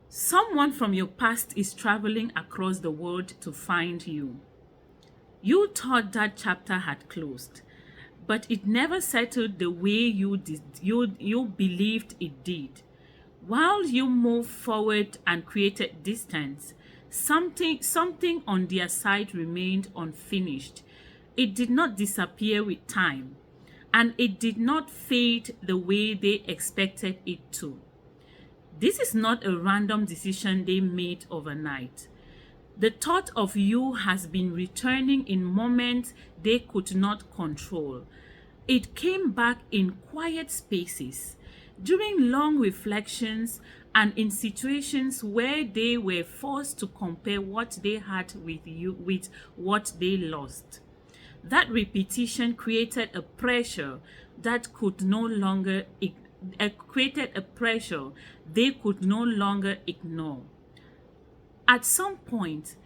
Someone from your past is traveling across the world to find you. You thought that chapter had closed, but it never settled the way you believed it did. While you moved forward and created distance, something on their side remained unfinished. It did not disappear with time, and it did not fade the way they expected it to. This is not a random decision they made overnight. The thought of you has been returning in moments they could not control. It came back in quiet spaces, during long reflections, and in situations where they were forced to compare what they had with what they lost. That repetition created a pressure that could no longer created a pressure they could no longer ignore. At some point,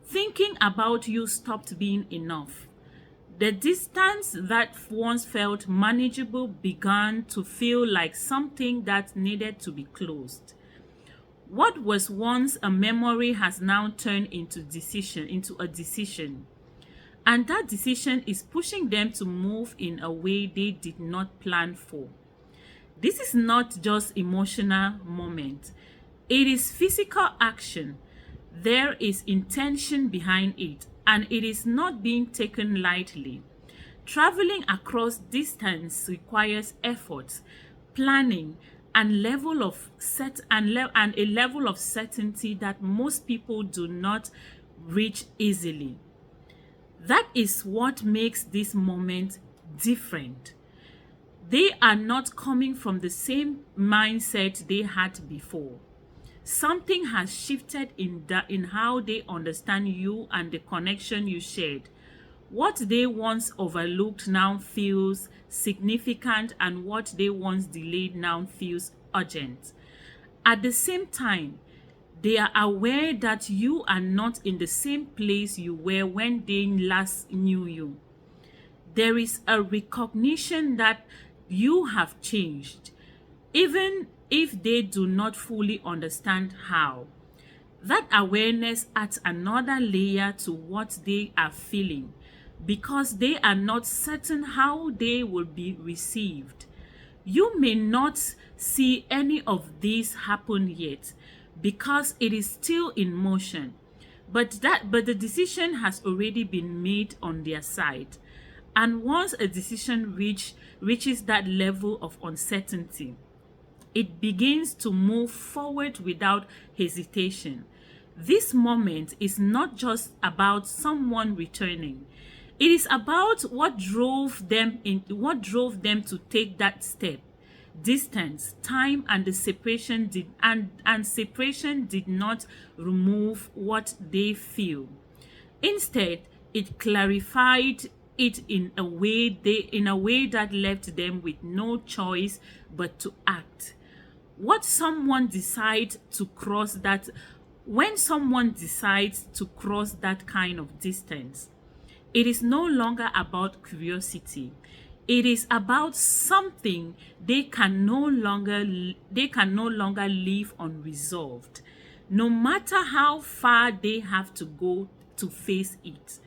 thinking about you stopped being enough. The distance that once felt manageable began to feel like something that needed to be closed. What was once a memory has now turned into a decision. And that decision is pushing them to move in a way they did not plan for. This is not just emotional moment. It is physical action. There is intention behind it, and it is not being taken lightly. Traveling across distance requires effort, planning, and a level of certainty that most people do not reach easily. That is what makes this moment different. They are not coming from the same mindset they had before. Something has shifted in how they understand you and the connection you shared. What they once overlooked now feels significant, and what they once delayed now feels urgent. At the same time, they are aware that you are not in the same place you were when they last knew you. There is a recognition that you have changed, even if they do not fully understand how. That awareness adds another layer to what they are feeling, because they are not certain how they will be received. You may not see any of this happen yet, because it is still in motion, but the decision has already been made on their side. And once a decision reaches that level of uncertainty, it begins to move forward without hesitation. This moment is not just about someone returning. It is about what drove them to take that step. Distance, time, and the separation separation did not remove what they feel. Instead, it clarified it in a way that left them with no choice but to act. What someone decides to cross that When someone decides to cross that kind of distance, it is no longer about curiosity. It is about something they can no longer leave unresolved, no matter how far they have to go to face it.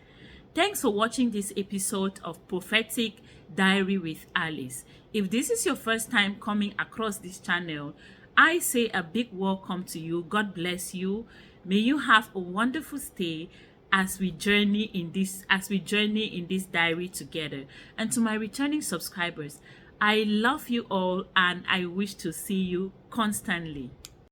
Thanks for watching this episode of Prophetic Diary with Alice. If this is your first time coming across this channel, I say a big welcome to you. God bless you. May you have a wonderful stay as we journey in this diary together. And to my returning subscribers, I love you all and I wish to see you constantly.